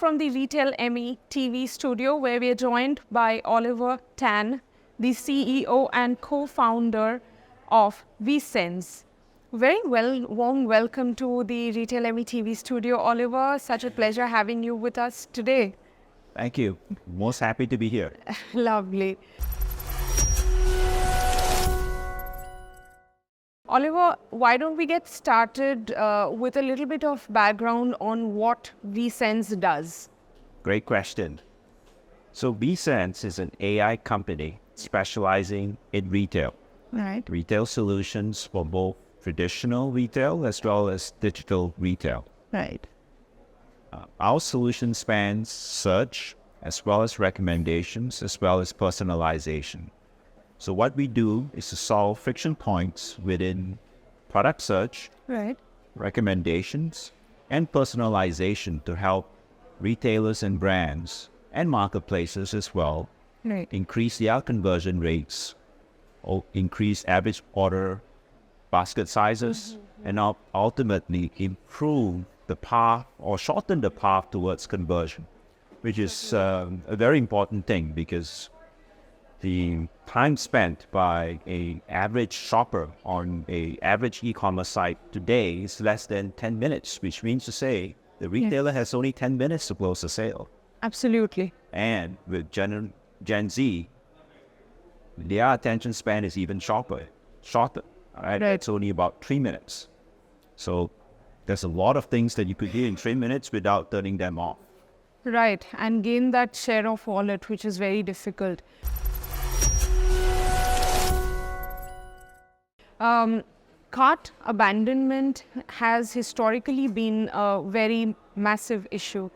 from the RetailME TV studio, where we are joined by Oliver Tan, the CEO and co-founder of ViSenze. Warm welcome to the RetailME TV studio, Oliver. Such a pleasure having you with us today. Thank you. Most happy to be here. Lovely. Oliver, why don't we get started with a little bit of background on what ViSenze does? Great question. So ViSenze is an AI company specializing in retail. Right. Retail solutions for both traditional retail as well as digital retail. Right. Our solution spans search as well as recommendations as well as personalization. So what we do is to solve friction points within product search, Right. recommendations, and personalization to help retailers and brands and marketplaces as well Right. increase their conversion rates, or increase average order basket sizes, and ultimately improve the path or shorten the path towards conversion, which is a very important thing because the time spent by an average shopper on an average e-commerce site today is less than 10 minutes, which means to say the retailer has only 10 minutes to close the sale. Absolutely. And with Gen Z, their attention span is even shorter. Right? It's only about 3 minutes. So there's a lot of things that you could do in 3 minutes without turning them off. Right. And gain that share of wallet, which is very difficult. Cart abandonment has historically been a very massive issue.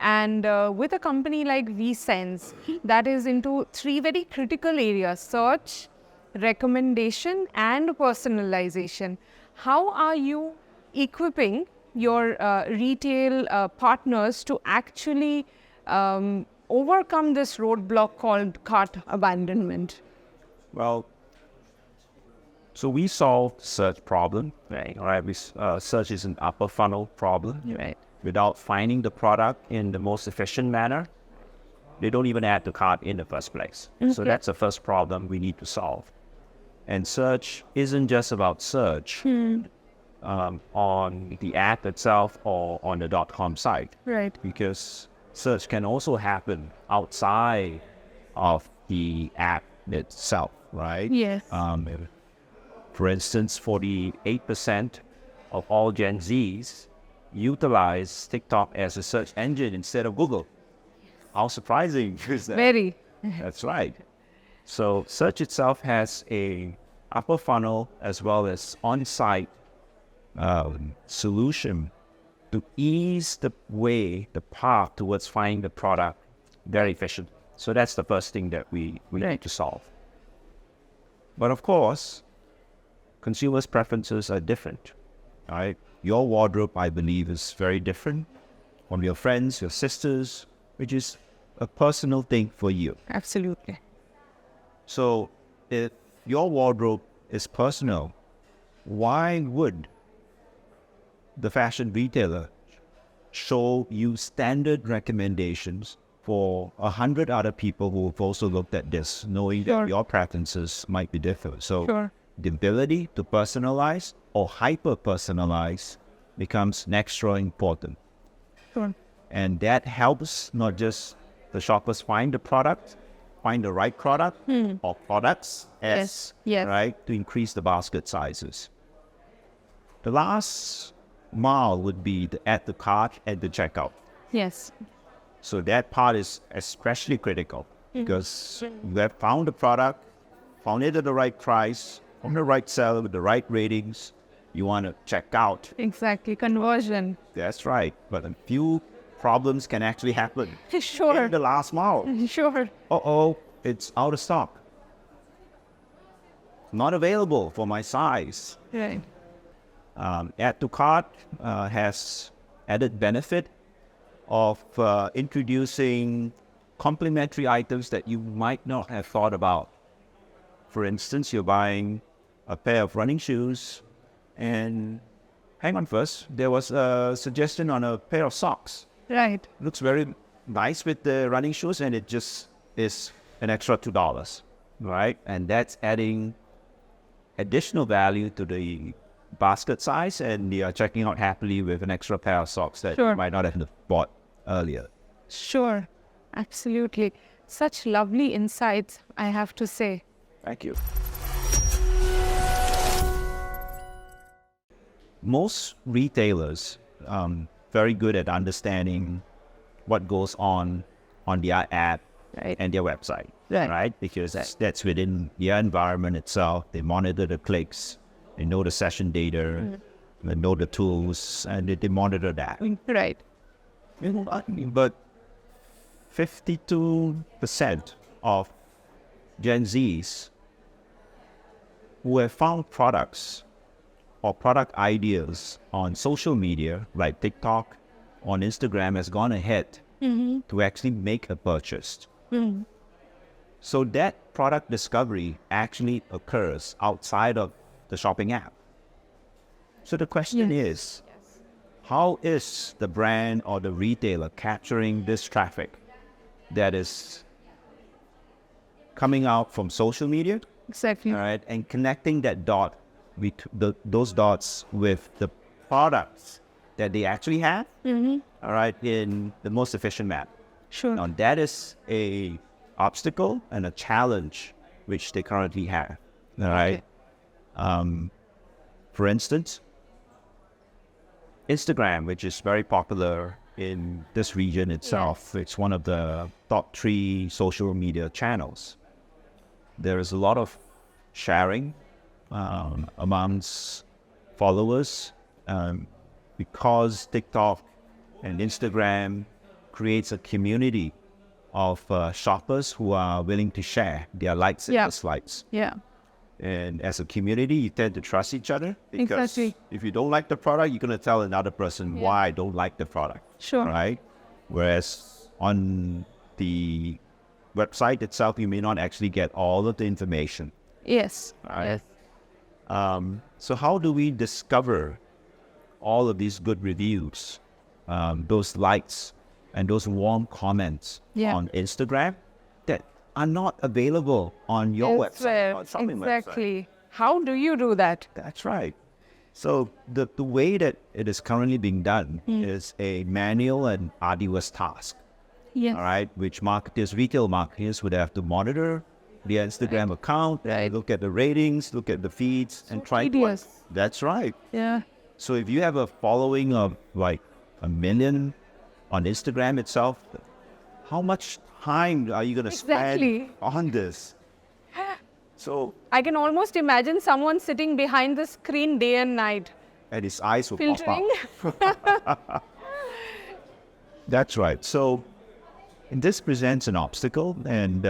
And with a company like ViSenze, that is into three very critical areas: search, recommendation, and personalization. How are you equipping your retail partners to actually overcome this roadblock called cart abandonment? Well, so we solved search problem, right? All right, search is an upper funnel problem. Right. Without finding the product in the most efficient manner, they don't even add to cart in the first place. So that's the first problem we need to solve. And search isn't just about search on the app itself or on the .com site. Right. Because search can also happen outside of the app itself, right? Yes. For instance, 48% of all Gen Zs utilize TikTok as a search engine instead of Google. How surprising is that? Very. That's right. So search itself has a upper funnel as well as on-site solution to ease the path towards finding the product very efficient. So that's the first thing that we need to solve. But of course, consumers' preferences are different, right? Your wardrobe, I believe, is very different from your friends, your sisters, which is a personal thing for you. Absolutely. So if your wardrobe is personal, why would the fashion retailer show you standard recommendations for 100 other people who have also looked at this, knowing that your preferences might be different? So the ability to personalize or hyper-personalize becomes extra important. And that helps not just the shoppers find the right product or products, right, to increase the basket sizes. The last mile would be the add to cart and the checkout. Yes. So that part is especially critical because you have found the product, found it at the right price, from the right seller with the right ratings, you want to check out. Exactly, conversion. That's right. But a few problems can actually happen Sure. in the last mile. Sure. It's out of stock. Not available for my size. Right. Add to cart has added benefit of introducing complementary items that you might not have thought about. For instance, you're buying a pair of running shoes and hang on first, there was a suggestion on a pair of socks. Right. Looks very nice with the running shoes, and it just is an extra $2, right? And that's adding additional value to the basket size, and you're checking out happily with an extra pair of socks that you Sure. might not have bought earlier. Sure. Absolutely. Such lovely insights, I have to say. Thank you. Most retailers very good at understanding what goes on their app Right. and their website, Right. Because that's within their environment itself. They monitor the clicks, they know the session data, they know the tools, and they monitor that. Right. But 52% of Gen Zs who have found products or product ideas on social media like TikTok, on Instagram, has gone ahead to actually make a purchase. So that product discovery actually occurs outside of the shopping app. So the question is, how is the brand or the retailer capturing this traffic that is coming out from social media, Exactly. all right, and connecting that dot with those dots with the products that they actually have, all right, in the most efficient manner? Sure. Now that is a obstacle and a challenge which they currently have. All right. For instance, Instagram, which is very popular in this region itself, it's one of the top 3 social media channels. There is a lot of sharing amongst followers because TikTok and Instagram creates a community of shoppers who are willing to share their likes and dislikes. Yeah. And as a community, you tend to trust each other because Exactly. if you don't like the product, you're going to tell another person why I don't like the product. Sure. Right? Whereas on the website itself, you may not actually get all of the information. Yes. Right. Yes. So how do we discover all of these good reviews, those likes, and those warm comments on Instagram that are not available on your website, on shopping website? Exactly. How do you do that? That's right. So the way that it is currently being done is a manual and arduous task. Yes. All right, which retail marketers would have to monitor their Instagram account, look at the ratings, look at the feeds, and try tedious. That's right. Yeah. So if you have a following of like 1 million on Instagram itself, how much time are you going to spend on this? So I can almost imagine someone sitting behind the screen day and night. And his eyes will filtering. pop up. That's right. So this presents an obstacle, and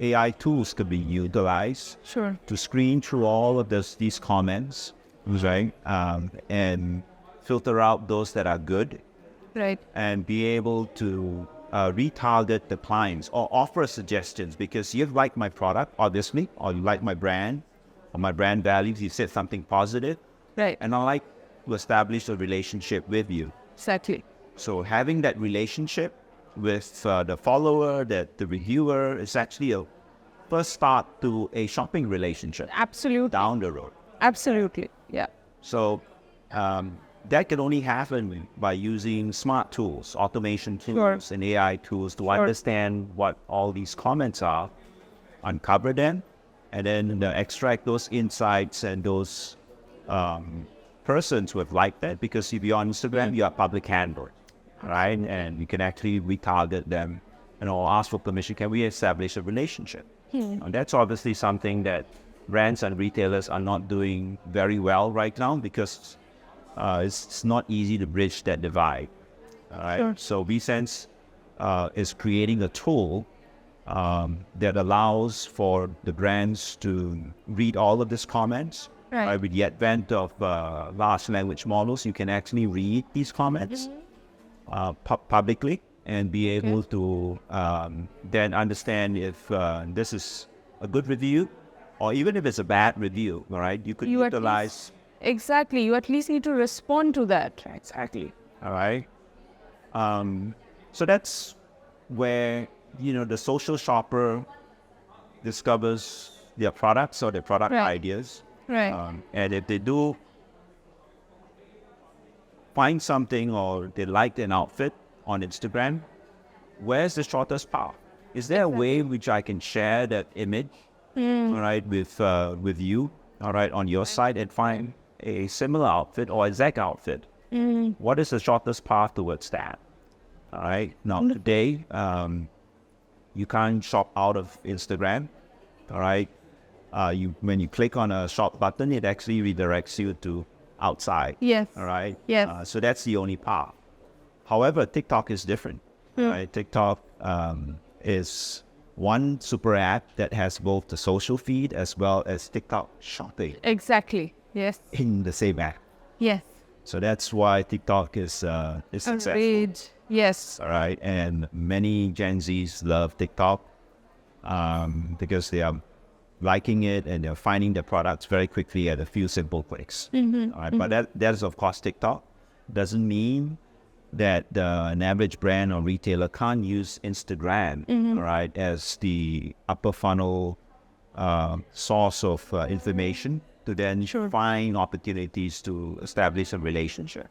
AI tools could be utilized to screen through all of these comments, right? And filter out those that are good, right? And be able to retarget the clients or offer suggestions because you've liked my product, obviously, or you like my brand or my brand values. You said something positive, right? And I like to establish a relationship with you. Exactly. So having that relationship with the follower, the reviewer, is actually a first start to a shopping relationship. Absolutely. Down the road. Absolutely. Yeah. So that can only happen by using smart tools, automation tools, and AI tools to understand what all these comments are, uncover them, and then extract those insights and those persons who have liked that. Because if you're on Instagram, you're a public handler, right? And you can actually retarget them and ask for permission. Can we establish a relationship? And that's obviously something that brands and retailers are not doing very well right now because it's not easy to bridge that divide. All right. So ViSenze is creating a tool that allows for the brands to read all of these comments. Right. With the advent of large language models, you can actually read these comments publicly and be able to then understand if this is a good review or even if it's a bad review, all right? You could utilize... Exactly. You at least need to respond to that. Exactly. All right. So that's where, the social shopper discovers their products or their product Right. ideas. Right. And if they do find something or they liked an outfit on Instagram, where's the shortest path? Is there a way which I can share that image, all right, with you, all right, on your site and find a similar outfit or exact outfit? What is the shortest path towards that? All right. Now today, you can't shop out of Instagram. All right. When you click on a shop button, it actually redirects you to outside. Yes. All right. Yes. So that's the only path. However, TikTok is different. Right? TikTok is one super app that has both the social feed as well as TikTok shopping Exactly. Yes. in the same app. Yes. So that's why TikTok is successful. Agreed. Yes. All right, and many Gen Zs love TikTok because they are liking it and they're finding the products very quickly at a few simple clicks. All right, but that is of course TikTok. Doesn't mean that an average brand or retailer can't use Instagram, all right, as the upper funnel source of information to then find opportunities to establish a relationship.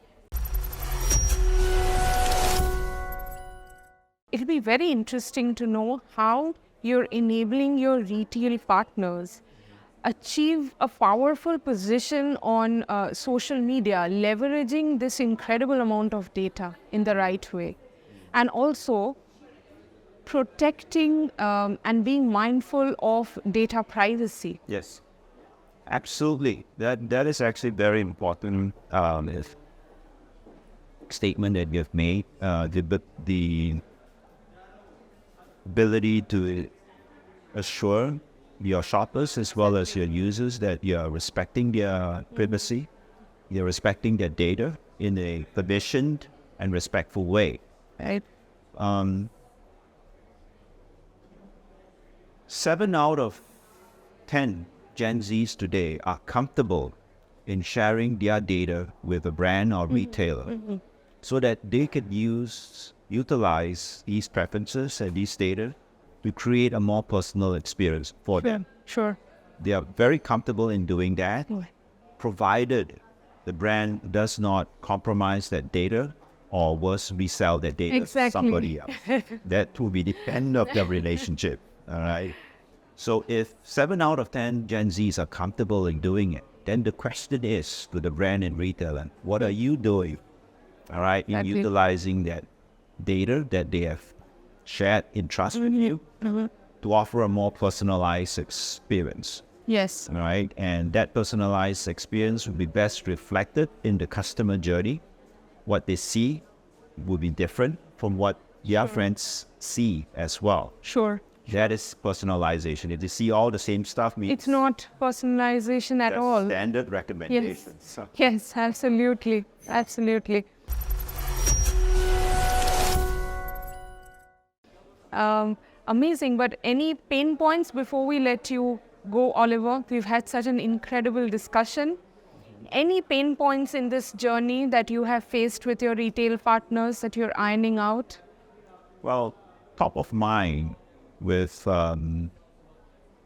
It'll be very interesting to know how you're enabling your retail partners achieve a powerful position on social media, leveraging this incredible amount of data in the right way, and also protecting and being mindful of data privacy. Yes, absolutely. That is actually very important statement that you've made. The ability to assure your shoppers as well as your users that you're respecting their privacy, you're respecting their data in a permissioned and respectful way. Right? 7 out of 10 Gen Zs today are comfortable in sharing their data with a brand or retailer so that they could utilize these preferences and these data to create a more personal experience for them. Sure. They are very comfortable in doing that, provided the brand does not compromise that data or worse, resell that data to somebody else. That will be the end of the relationship. All right. So if 7 out of 10 Gen Zs are comfortable in doing it, then the question is to the brand and retailer, what are you doing? All right, in utilizing that data that they have shared in trust with you to offer a more personalized experience. Yes. All right, and that personalized experience will be best reflected in the customer journey. What they see will be different from what their friends see as well. Sure. That is personalization. If they see all the same stuff, means It's not personalization at all. standard recommendations. So, Yes, absolutely. Absolutely. Amazing. But any pain points before we let you go, Oliver? We've had such an incredible discussion. Any pain points in this journey that you have faced with your retail partners that you're ironing out? well, top of mind with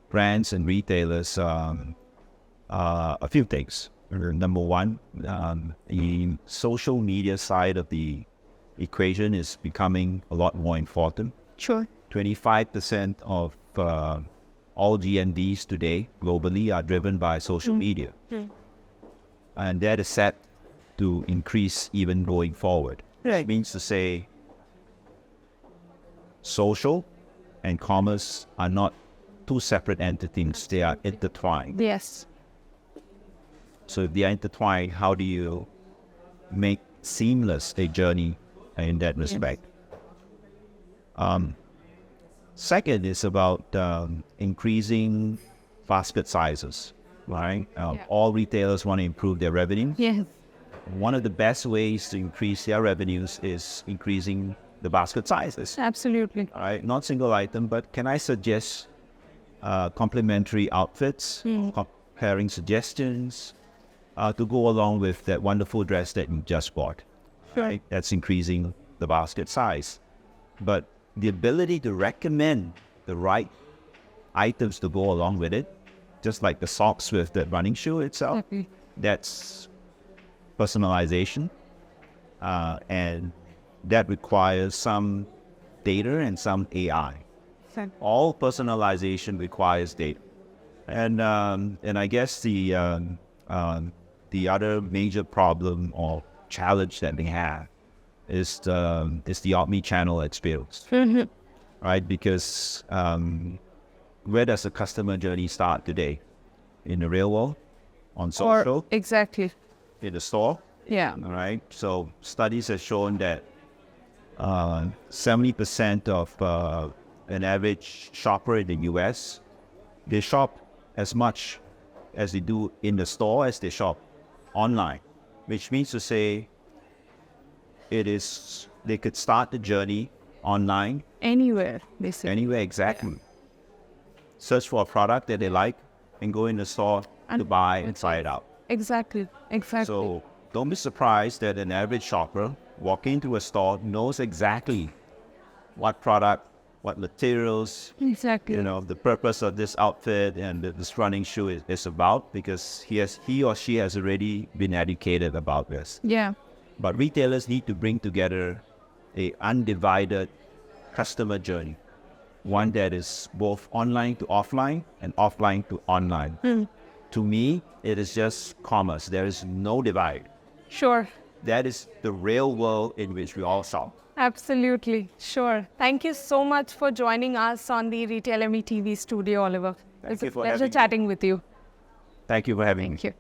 brands and retailers, a few things. Number one, the social media side of the equation is becoming a lot more important. Sure. 25% of all GMVs today globally are driven by social media. And that is set to increase even going forward. That means to say social and commerce are not two separate entities, they are intertwined. Yes. So if they are intertwined, how do you make seamless a journey in that respect? Second is about increasing basket sizes, right? All retailers want to improve their revenue. Yes. One of the best ways to increase their revenues is increasing the basket sizes. Absolutely. All right, not single item, but can I suggest complementary outfits, pairing suggestions to go along with that wonderful dress that you just bought? Sure. Right? That's increasing the basket size. But the ability to recommend the right items to go along with it, just like the socks with the running shoe itself, that's personalization. And that requires some data and some AI. All personalization requires data. And I guess the other major problem or challenge that they have is the omni-channel experience, right? Because where does the customer journey start today? In the real world, on social, exactly, in the store. Yeah. All right. So studies have shown that 70% of an average shopper in the US, they shop as much as they do in the store as they shop online, which means to say they could start the journey online. Anywhere, basically. Anywhere, exactly. Yeah. Search for a product that they like and go in the store to buy and try it out. Exactly. So don't be surprised that an average shopper walking into a store knows exactly what product, what materials, the purpose of this outfit and this running shoe is about, because he or she has already been educated about this. Yeah. But retailers need to bring together a undivided customer journey, one that is both online to offline and offline to online. To me, it is just commerce. There is no divide. Sure. That is the real world in which we all shop. Absolutely. Sure. Thank you so much for joining us on the RetailME TV studio, Oliver. It's a pleasure chatting with you. Thank you for having me. Thank you.